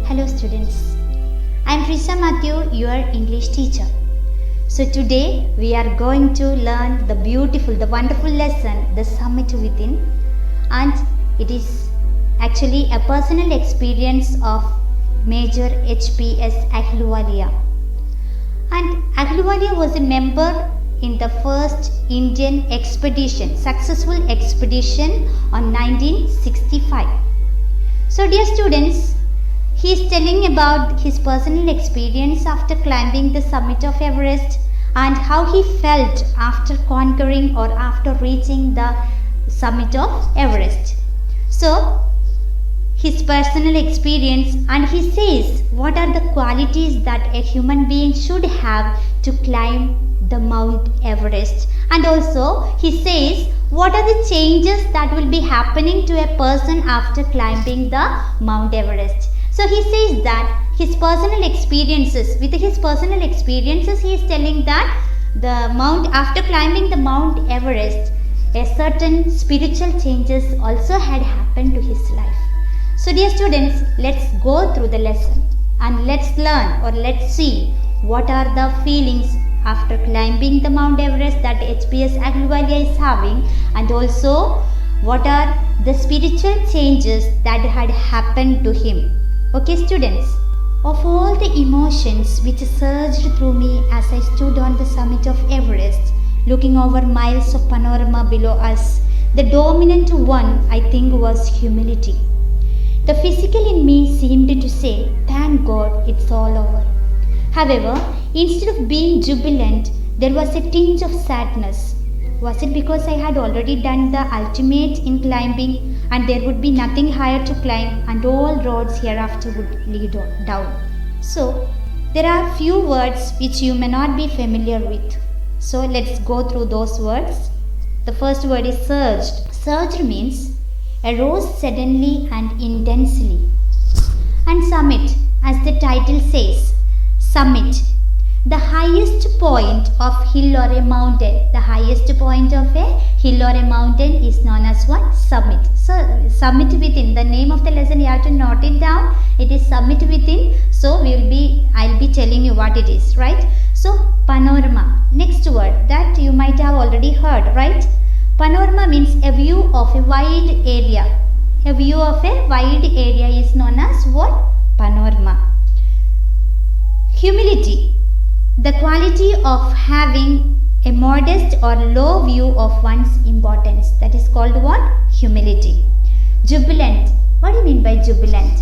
Hello students, I am Trisha Matthew, your English teacher. So today we are going to learn the wonderful lesson, The Summit Within, and it is actually a personal experience of Major HPS Ahluwalia. And Ahluwalia was a member in the first Indian expedition, successful expedition on 1965. So dear students, he is telling about his personal experience after climbing the summit of Everest and how he felt after conquering or after reaching the summit of Everest. So, his personal experience, and he says what are the qualities that a human being should have to climb the Mount Everest, and also he says what are the changes that will be happening to a person after climbing the Mount Everest. So he says that with his personal experiences, he is telling that after climbing the Mount Everest, a certain spiritual changes also had happened to his life. So dear students, let's go through the lesson and let's learn or let's see what are the feelings after climbing the Mount Everest that HPS Ahluwalia is having, and also what are the spiritual changes that had happened to him. Okay students, of all the emotions which surged through me as I stood on the summit of Everest, looking over miles of panorama below us, the dominant one I think was humility. The physical in me seemed to say, thank God it's all over. However, instead of being jubilant, there was a tinge of sadness. Was it because I had already done the ultimate in climbing and there would be nothing higher to climb and all roads hereafter would lead down? So, there are few words which you may not be familiar with. So, let's go through those words. The first word is surged. Surged means arose suddenly and intensely. And summit, as the title says, summit, the highest point of hill or a mountain. The highest point of a hill or a mountain is known as what? Summit. So summit within, the name of the lesson you have to note it down. It is summit within. So I'll be telling you what it is, right? So panorama, next word that you might have already heard, right? Panorama means a view of a wide area. A view of a wide area is known as what? Panorama. Humility, the quality of having a modest or low view of one's importance. That is called what? Humility. Jubilant, what do you mean by jubilant?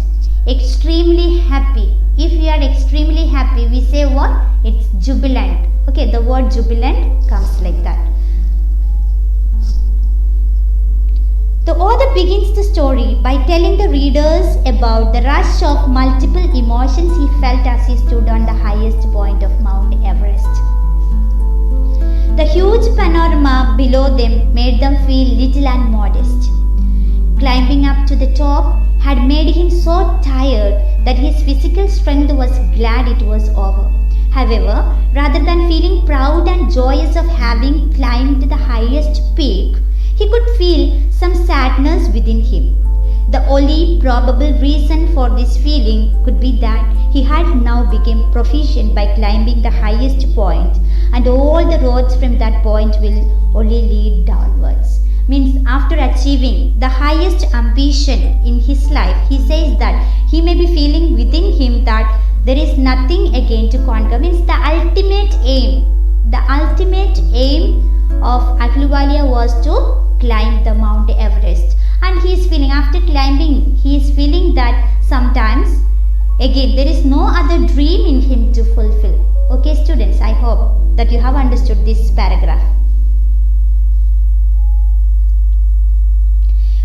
Extremely happy. If we are extremely happy, we say what? It's jubilant. Okay, the word jubilant comes like that. The author begins the story by telling the readers about the rush of multiple emotions he felt as he stood on the highest point of Mount Everest. The huge panorama below them made them feel little and modest. Climbing up to the top had made him so tired that his physical strength was glad it was over. However, rather than feeling proud and joyous of having climbed the highest peak, he could feel some sadness within him. The only probable reason for this feeling could be that he had now become proficient by climbing the highest point, and all the roads from that point will only lead downwards. Means after achieving the highest ambition in his life, he says that he may be feeling within him that there is nothing again to conquer. Means the ultimate aim of Ahluwalia was to climb the Mount Everest, and he is feeling after climbing, he is feeling that sometimes again there is no other dream in him to fulfill. Okay students, I hope that you have understood this paragraph.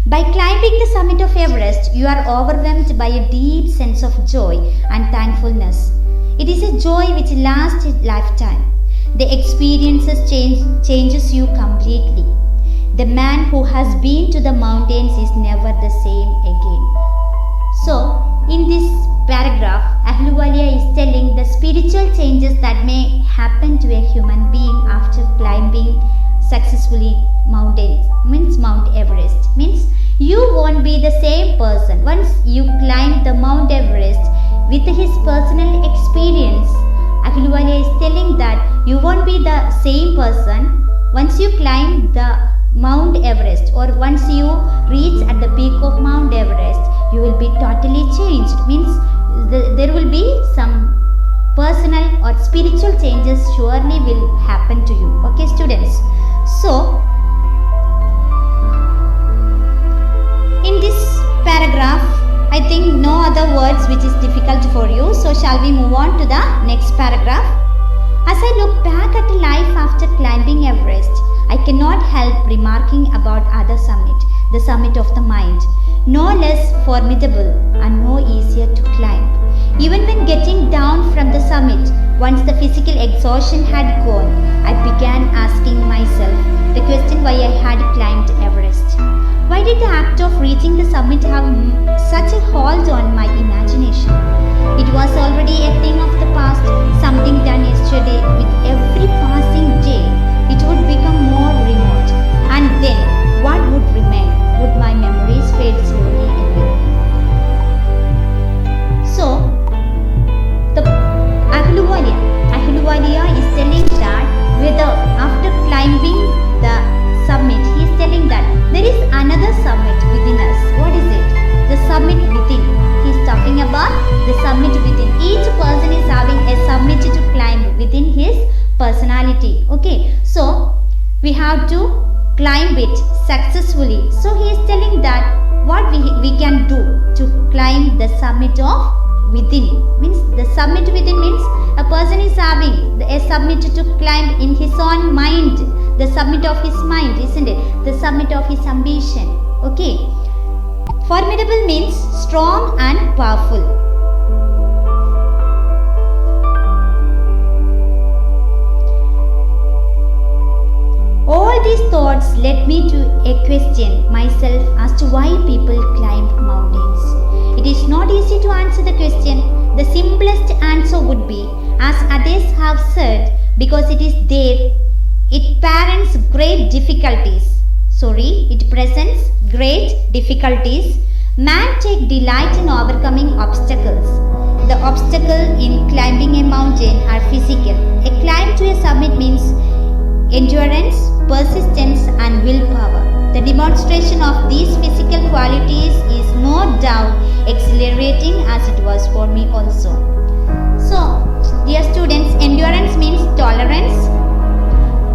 By climbing the summit of Everest, you are overwhelmed by a deep sense of joy and thankfulness. It is a joy which lasts a lifetime. The experiences changes you completely. The man who has been to the mountains is never the same again. So, in this paragraph, Ahluwalia is telling the spiritual changes that may happen to a human being after climbing successfully Mount Everest. Means you won't be the same person. Once you climb the Mount Everest, with his personal experience, Ahluwalia is telling that you won't be the same person once you climb the Mount Everest, or once you reach at the peak of Mount Everest, you will be totally changed. Means there will be some personal or spiritual changes surely will happen to you. Okay, students. So, in this paragraph, I think no other words which is difficult for you. So, shall we move on to the next paragraph? As I look back at life after climbing Everest, I cannot help remarking about other summit, the summit of the mind, no less formidable and no easier to climb. Even when getting down from the summit, once the physical exhaustion had gone, I began asking myself the question why I had climbed Everest. Why did the act of reaching the summit have such a hold on my imagination? It was already a thing of the past, something done yesterday. With every passing day, it would become more remote. And then, what would remain? Would my memories fade slowly away? So, the Ahluwalia is telling that whether after climbing the summit, he is telling that there is another summit within us. What is it? The summit within. He is talking about the summit within. Each person is having a summit to climb within his personality. Okay, so we have to climb it successfully. So he is telling that what we can do to climb the summit of within. Means the summit within means a person is having a summit to climb in his own mind, the summit of his mind, isn't it? The summit of his ambition. Okay, formidable means strong and powerful. All these thoughts led me to a question myself as to why people climb mountains. It is not easy to answer the question. The simplest answer would be, as others have said, because it is there, it presents great difficulties. Man take delight in overcoming obstacles. The obstacle in climbing a mountain are physical. A climb to a summit means endurance, persistence and willpower. The demonstration of these physical qualities is no doubt exhilarating as it was for me also. So, dear students, endurance means tolerance.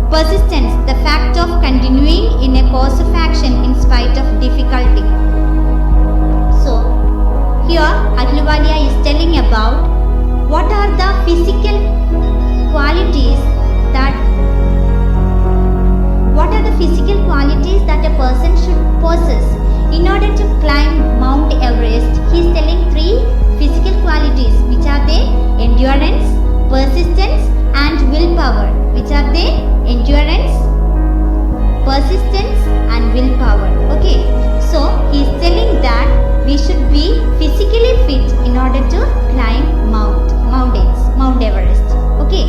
Persistence, the fact of continuing in a course of action in spite of difficulty. So, here Ahluwalia is telling about what are the physical qualities that a person should possess in order to climb Mount Everest. He is telling three physical qualities, which are they? Endurance, persistence and willpower. Which are they? Endurance, persistence and willpower. Okay, so he is telling that we should be physically fit in order to climb Mount Everest. Okay.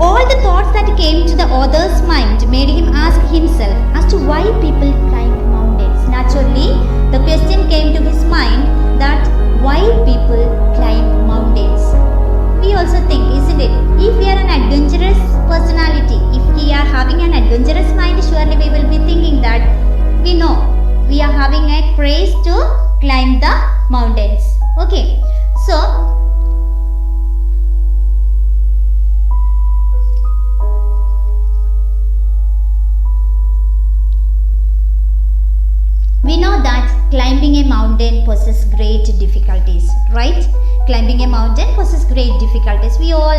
All the thoughts that came to the author's mind made him ask himself as to why people climb mountains. Naturally, the question came to his mind that why people climb mountains. We also think, isn't it? If we are an adventurous personality, if we are having an adventurous mind, surely we will be thinking that we know we are having a craze to climb the mountains. Okay, so we know that climbing a mountain poses great difficulties, right? Climbing a mountain poses great difficulties. We all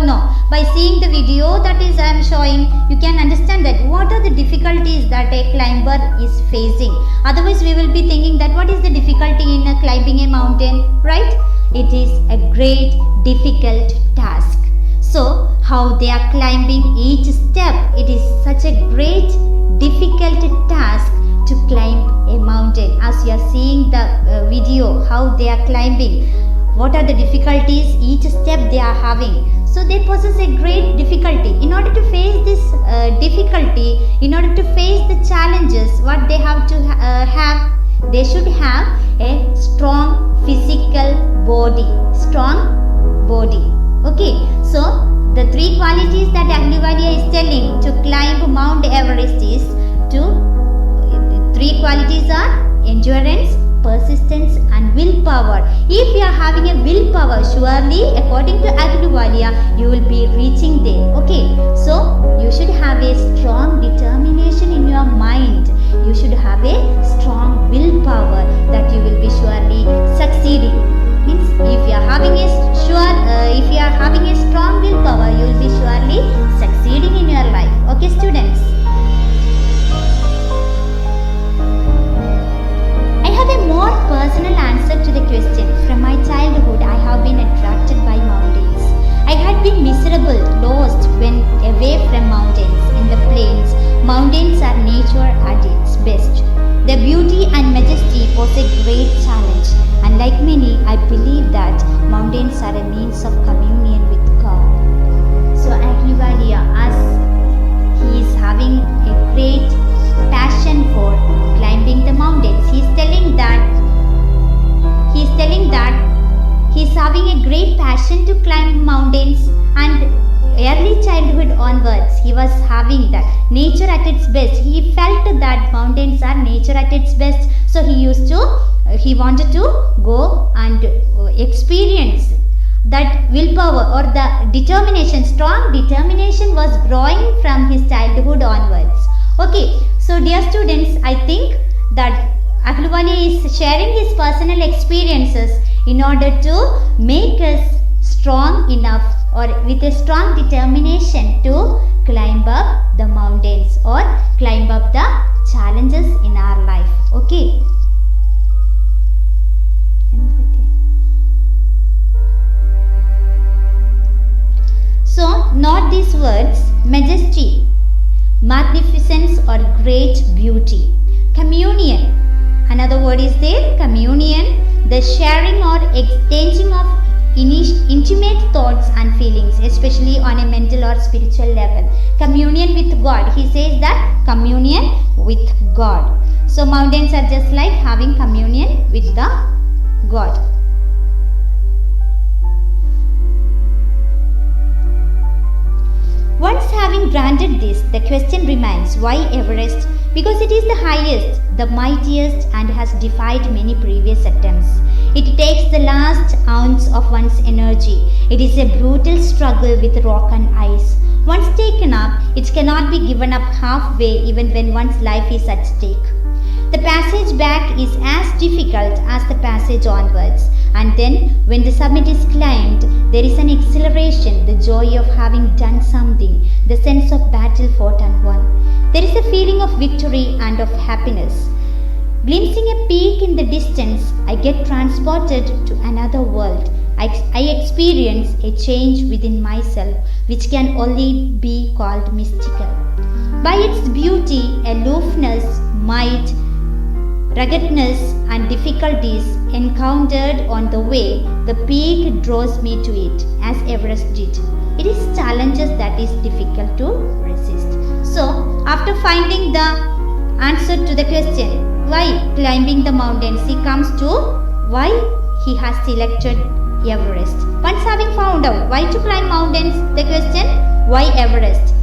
know. By seeing the video that is I am showing, you can understand that what are the difficulties that a climber is facing. Otherwise, we will be thinking that what is the difficulty in climbing a mountain, right? It is a great difficult task. So, how they are climbing each step, it is such a great difficult task to climb a mountain. As you are seeing the video, how they are climbing, what are the difficulties each step they are having. So they possess a great difficulty. In order to face this difficulty, in order to face the challenges, what they have to have, they should have a strong physical body. Strong body. Okay, so the three qualities that Ahluwalia is telling to climb Mount Everest is three qualities are endurance, persistence and willpower. If you are having a willpower, surely according to Ahluwalia, you will be reaching there. Okay, so you should have a strong determination in your mind. You should have a strong willpower that you will be surely succeeding. Means if you are having a strong willpower, you will be surely succeeding in your life. Okay, students. I have a more personal answer to the question. From my childhood, I have been attracted by mountains. I had been miserable, lost when away from mountains. In the plains, mountains are nature at its best. Their beauty and majesty pose a great challenge. And like many, I believe that mountains are a means of communion with God. So Ahluwalia, as he is having a great passion for climbing the mountains, he is telling that he is having a great passion to climb mountains, and early childhood onwards he was having that nature at its best. He felt that mountains are nature at its best, so he wanted to go and experience that willpower or the determination. Strong determination was growing from his childhood onwards. Okay, so dear students, I think that Ahluwalia is sharing his personal experiences in order to make us strong enough or with a strong determination to climb up the mountains or climb up the challenges in our life. Okay. So, note these words: majesty, magnificence or great beauty. Communion, another word is there, communion, the sharing or exchanging of intimate thoughts and feelings, especially on a mental or spiritual level. Communion with God, he says that communion with God. So mountains are just like having communion with the God. Once having granted this, the question remains, why Everest? Because it is the highest, the mightiest and has defied many previous attempts. It takes the last ounce of one's energy. It is a brutal struggle with rock and ice. Once taken up, it cannot be given up halfway even when one's life is at stake. The passage back is as difficult as the passage onwards. And then, when the summit is climbed, there is an exhilaration, the joy of having done something, the sense of battle fought and won. There is a feeling of victory and of happiness. Glimpsing a peak in the distance, I get transported to another world. I experience a change within myself, which can only be called mystical. By its beauty, aloofness, might, ruggedness and difficulties encountered on the way, the peak draws me to it, as Everest did. It is challenges that is difficult to resist. So, after finding the answer to the question, why climbing the mountains, he comes to why he has selected Everest. Once having found out why to climb mountains, the question, why Everest?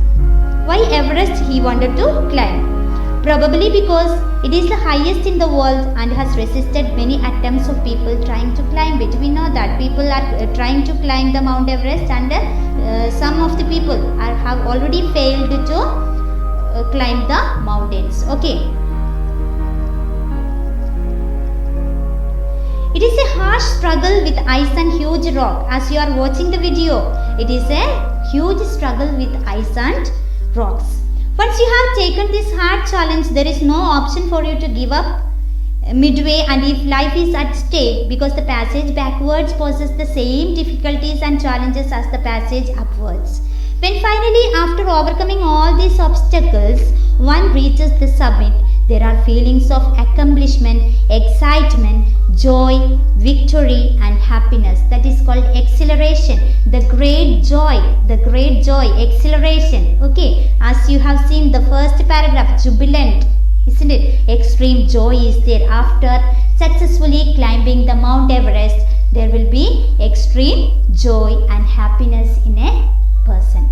Why Everest he wanted to climb? Probably because it is the highest in the world and has resisted many attempts of people trying to climb it. We know that people are trying to climb the Mount Everest, and some of the people have already failed to climb the mountains. Okay. It is a harsh struggle with ice and huge rock. As you are watching the video, it is a huge struggle with ice and rocks. Once you have taken this hard challenge, there is no option for you to give up midway, and if life is at stake, because the passage backwards poses the same difficulties and challenges as the passage upwards. When finally, after overcoming all these obstacles, one reaches the summit, there are feelings of accomplishment, excitement, joy, victory and happiness. That is called exhilaration. The great joy, exhilaration. Okay, as you have seen the first paragraph, jubilant. He isn't it? Extreme joy is there. After successfully climbing the Mount Everest, there will be extreme joy and happiness in a person.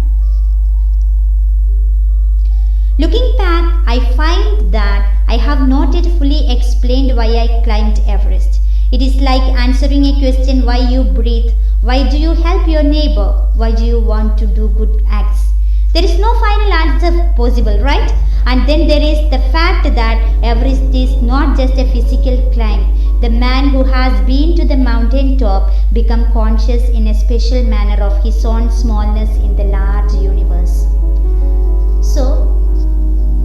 Looking back, I find that I have not yet fully explained why I climbed Everest. It is like answering a question: why you breathe, why do you help your neighbor, why do you want to do good acts. There is no final answer possible, right? And then there is the fact that Everest is not just a physical climb. The man who has been to the mountain top becomes conscious in a special manner of his own smallness in the large universe. So,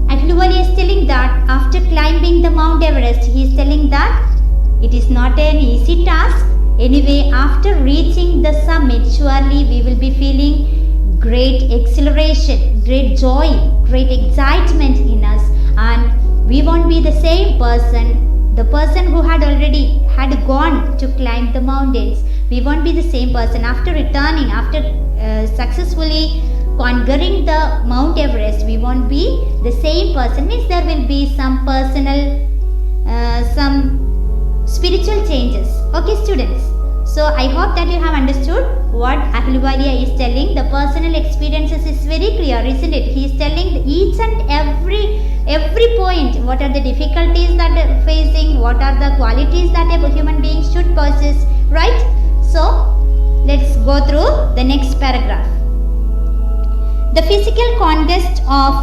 Ahluwalia is telling that after climbing the Mount Everest, he is telling that it is not an easy task. Anyway, after reaching the summit, surely we will be feeling great exhilaration, great joy, great excitement in us, and we won't be the same person, the person who had gone to climb the mountains. We won't be the same person after returning, after successfully conquering the Mount Everest. We won't be the same person. Means there will be some personal, some spiritual changes. Okay, students. So I hope that you have understood what Ahluwalia is telling. The personal experiences is very clear, isn't it? He is telling each and every point. What are the difficulties that they are facing? What are the qualities that a human being should possess? Right? So let's go through the next paragraph. The physical conquest of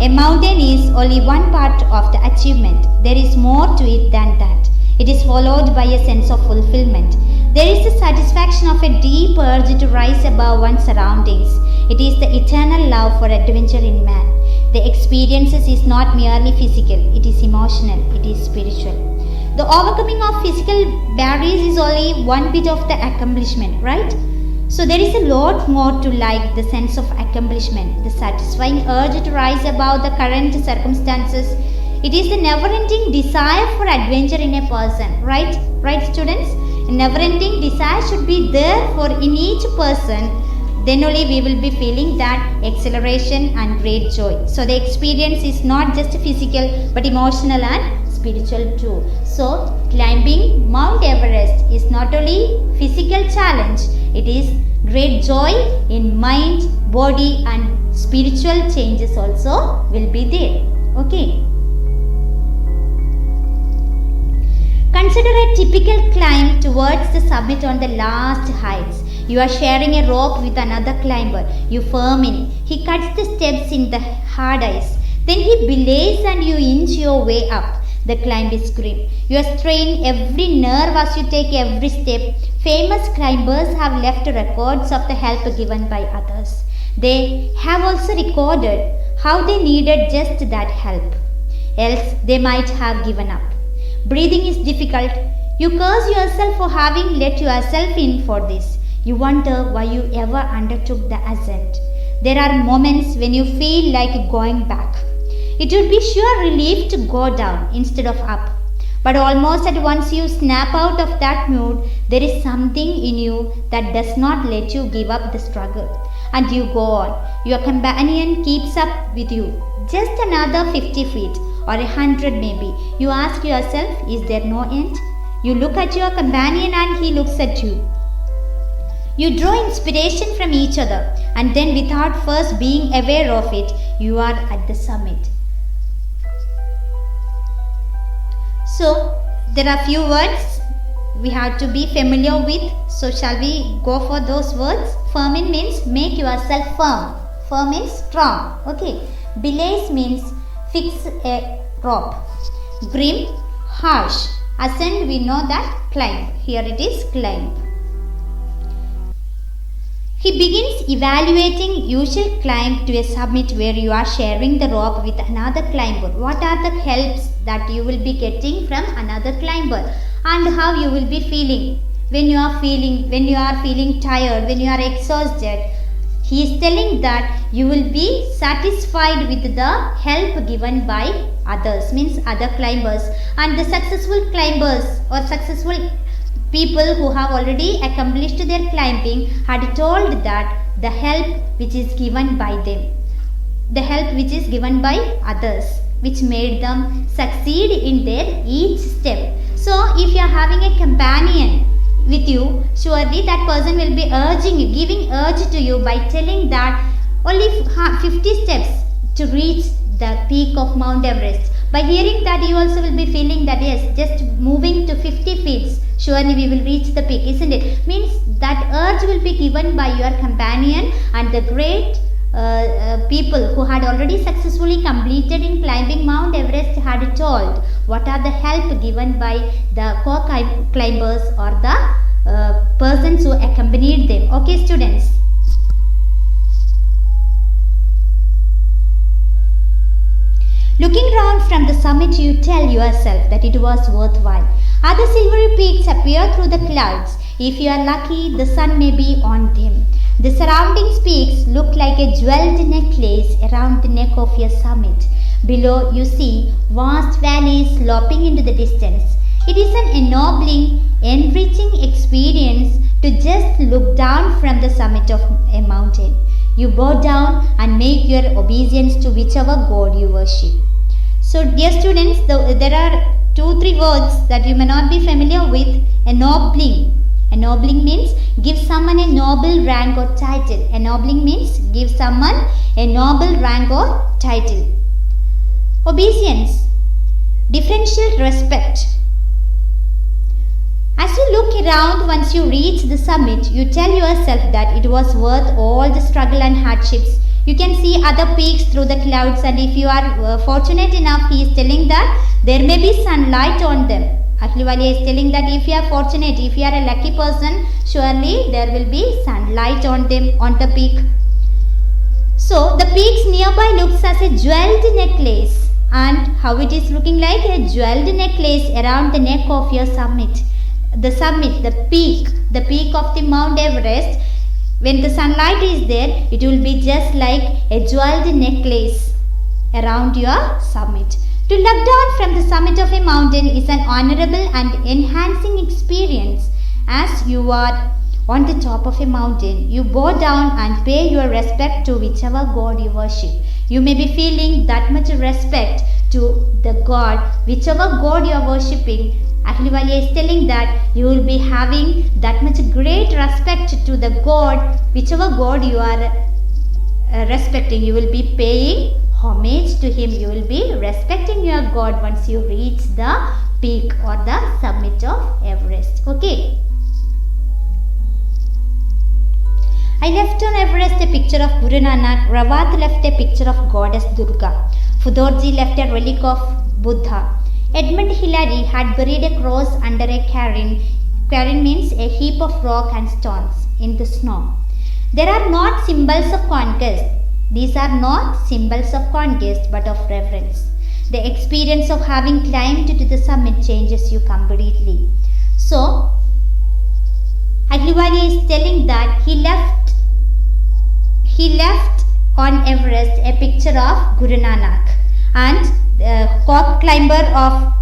a mountain is only one part of the achievement. There is more to it than that. It is followed by a sense of fulfillment. There is the satisfaction of a deep urge to rise above one's surroundings. It is the eternal love for adventure in man. The experience is not merely physical, it is emotional, it is spiritual. The overcoming of physical barriers is only one bit of the accomplishment, right? So there is a lot more to like the sense of accomplishment, the satisfying urge to rise above the current circumstances. It is the never-ending desire for adventure in a person, right? Right, students? A never-ending desire should be there for in each person. Then only we will be feeling that exhilaration and great joy. So the experience is not just physical but emotional and spiritual too. So climbing Mount Everest is not only physical challenge, it is great joy in mind, body and spiritual changes also will be there. Okay. Consider a typical climb towards the summit on the last heights. You are sharing a rope with another climber. You firm in. He cuts the steps in the hard ice. Then he belays and you inch your way up. The climb is grim. You are straining every nerve as you take every step. Famous climbers have left records of the help given by others. They have also recorded how they needed just that help. Else they might have given up. Breathing is difficult. You curse yourself for having let yourself in for this. You wonder why you ever undertook the ascent. There are moments when you feel like going back. It would be sure relief to go down instead of up. But almost at once you snap out of that mood, there is something in you that does not let you give up the struggle. And you go on. Your companion keeps up with you. Just another 50 feet or 100 maybe. You ask yourself, is there no end? You look at your companion and he looks at you. You draw inspiration from each other and then without first being aware of it, you are at the summit. So, there are few words we have to be familiar with. So, shall we go for those words? Firm means make yourself firm. Firm means strong. Okay. Belays means fix a rope. Grim, harsh. Ascend, we know that climb. Here it is climb. He begins evaluating usual climb to a summit where you are sharing the rope with another climber. What are the helps that you will be getting from another climber and how you will be feeling when you are feeling tired, when you are exhausted. He is telling that you will be satisfied with the help given by others, means other climbers, and the successful climbers or successful people who have already accomplished their climbing had told that the help which is given by them, the help which is given by others, which made them succeed in their each step. So if you are having a companion with you, surely that person will be urging you, giving urge to you by telling that only 50 steps to reach the peak of Mount Everest. By hearing that, you also will be feeling that yes, just moving to 50 feet, surely we will reach the peak, isn't it? Means that urge will be given by your companion, and the great people who had already successfully completed in climbing Mount Everest had told what are the help given by the co-climbers or the persons who accompanied them. Okay, students. Looking round from the summit, you tell yourself that it was worthwhile. Other silvery peaks appear through the clouds. If you are lucky, the sun may be on them. The surrounding peaks look like a jeweled necklace around the neck of your summit. Below, you see vast valleys sloping into the distance. It is an ennobling, enriching experience to just look down from the summit of a mountain. You bow down and make your obeisance to whichever god you worship. So, dear students, there are 2-3 words that you may not be familiar with. Ennobling. Ennobling means give someone a noble rank or title. Ennobling means give someone a noble rank or title. Obeisance. Differential respect. As you look around once you reach the summit, you tell yourself that it was worth all the struggle and hardships. You can see other peaks through the clouds, and if you are fortunate enough, he is telling that there may be sunlight on them. Ahluwalia is telling that if you are fortunate, if you are a lucky person, surely there will be sunlight on them, on the peak. So the peaks nearby looks as a jeweled necklace, and how it is looking like a jeweled necklace around the neck of your summit. The summit, the peak of the Mount Everest, when the sunlight is there, it will be just like a jeweled necklace around your summit. To look down from the summit of a mountain is an honorable and enhancing experience. As you are on the top of a mountain, you bow down and pay your respect to whichever god you worship. You may be feeling that much respect to the god, whichever god you are worshipping. Ahluwalia is telling that you will be having that much great respect to the god, whichever god you are respecting. You will be paying homage to him. You will be respecting your god once you reach the peak or the summit of Everest. Okay. I left on Everest a picture of Guru Nanak. Rawat left a picture of goddess Durga. Fudorji left a relic of Buddha. Edmund Hillary had buried a cross under a cairn. Cairn means a heap of rock and stones in the snow. There are not symbols of conquest. These are not symbols of conquest but of reverence. The experience of having climbed to the summit changes you completely. So, Ahluwalia is telling that he left on Everest a picture of Guru Nanak, and the co-climber of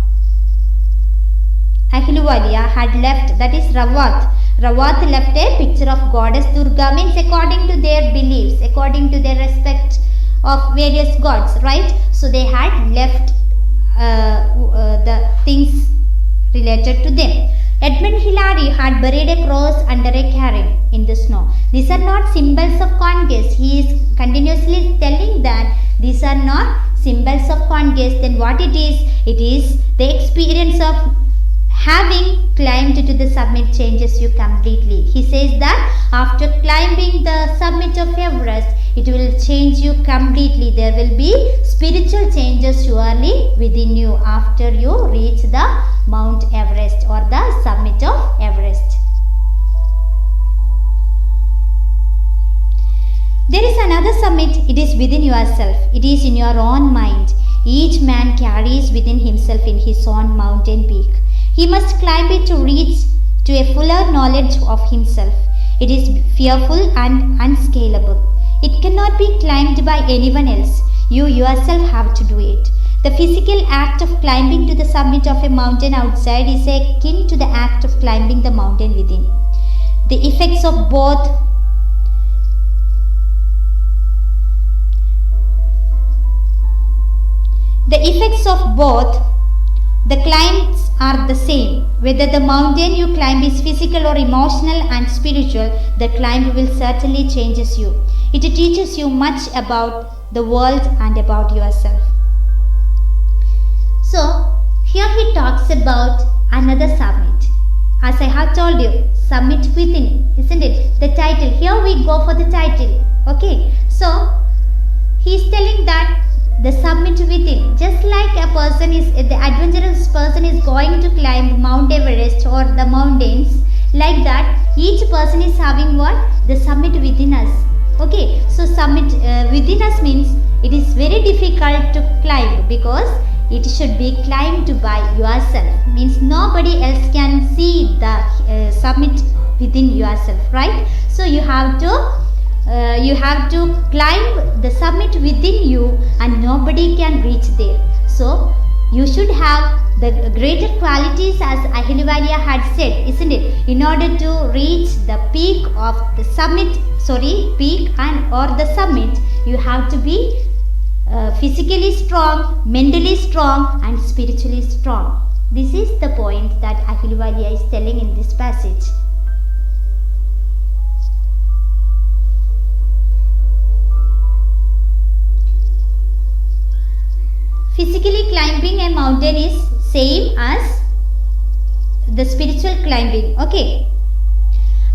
Ahluwalia had left, that is Rawat. Rawat left a picture of goddess Durga, means according to their beliefs, according to their respect of various gods, right? So they had left the things related to them. Edmund Hillary had buried a cross under a cairn in the snow. These are not symbols of conquest. He is continuously telling that these are not symbols of conquest. Then what it is the experience of having climbed to the summit changes you completely. He says that after climbing the summit of Everest, it will change you completely. There will be spiritual changes surely within you after you reach the Mount Everest or the summit of Everest. There is another summit. It is within yourself. It is in your own mind. Each man carries within himself in his own mountain peak. He must climb it to reach to a fuller knowledge of himself. It is fearful and unscalable. It cannot be climbed by anyone else. You yourself have to do it. The physical act of climbing to the summit of a mountain outside is akin to the act of climbing the mountain within. The effects of both the effects of both the climbs are the same. Whether the mountain you climb is physical or emotional and spiritual, the climb will certainly changes you. It teaches you much about the world and about yourself. So here he talks about another summit. As I have told you, summit within, isn't it? The title. Here we go for the title. Okay. So he is telling that the summit within, just like a person is, the adventurous person is going to climb Mount Everest or the mountains, like that each person is having what? The summit within us. Okay, so summit within us means it is very difficult to climb because it should be climbed by yourself. Means nobody else can see the summit within yourself, right? So you have to climb the summit within you and nobody can reach there. So you should have the greater qualities as Ahluwalia had said, isn't it? In order to reach the peak of the summit, peak and or the summit, you have to be physically strong, mentally strong and spiritually strong. This is the point that Ahluwalia is telling in this passage. Physically climbing a mountain is same as the spiritual climbing. Okay.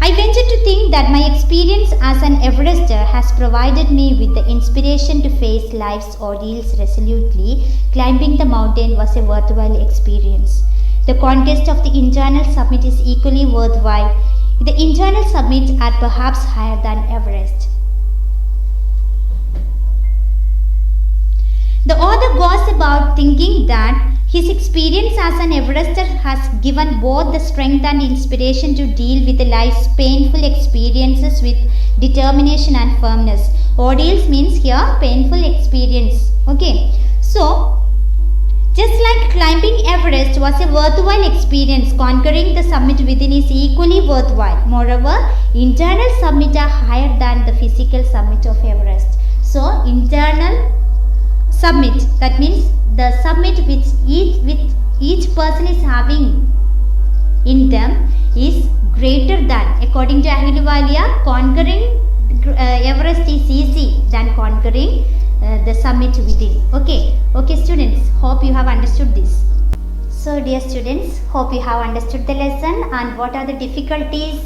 I venture to think that my experience as an Everester has provided me with the inspiration to face life's ordeals resolutely. Climbing the mountain was a worthwhile experience. The conquest of the internal summit is equally worthwhile. The internal summits are perhaps higher than Everest. The author goes about thinking that his experience as an Everester has given both the strength and inspiration to deal with life's painful experiences with determination and firmness. Ordeals means here painful experience. Okay. So, just like climbing Everest was a worthwhile experience, conquering the summit within is equally worthwhile. Moreover, internal summit are higher than the physical summit of Everest. So, internal summit, that means the summit which each person is having in them is greater than, according to Ahluwalia, conquering Everest is easy than conquering the summit within. Okay students, hope you have understood this. So dear students, hope you have understood the lesson and what are the difficulties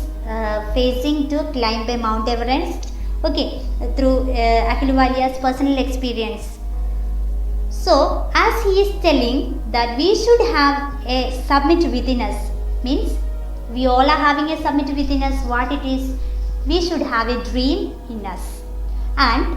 facing to climb a Mount Everest. Okay, through Ahluwalia's personal experience. So, as he is telling that we should have a summit within us, means we all are having a summit within us. What it is, we should have a dream in us, and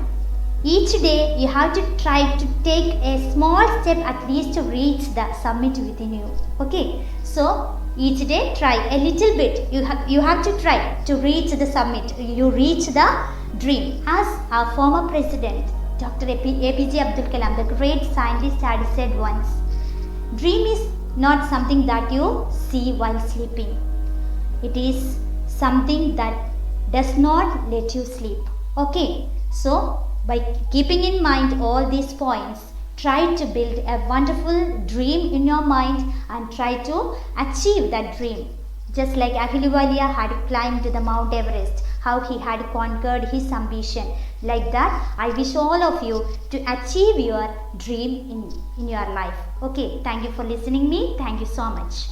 each day you have to try to take a small step at least to reach the summit within you. Okay, so each day try a little bit. You have to try to reach the summit. You reach the dream. As our former president Dr. APJ Abdul Kalam, the great scientist, had said once, dream is not something that you see while sleeping. It is something that does not let you sleep. Okay, so by keeping in mind all these points, try to build a wonderful dream in your mind and try to achieve that dream. Just like Ahluwalia had climbed the Mount Everest, how he had conquered his ambition. Like that, I wish all of you to achieve your dream in your life. Okay, thank you for listening me. Thank you so much.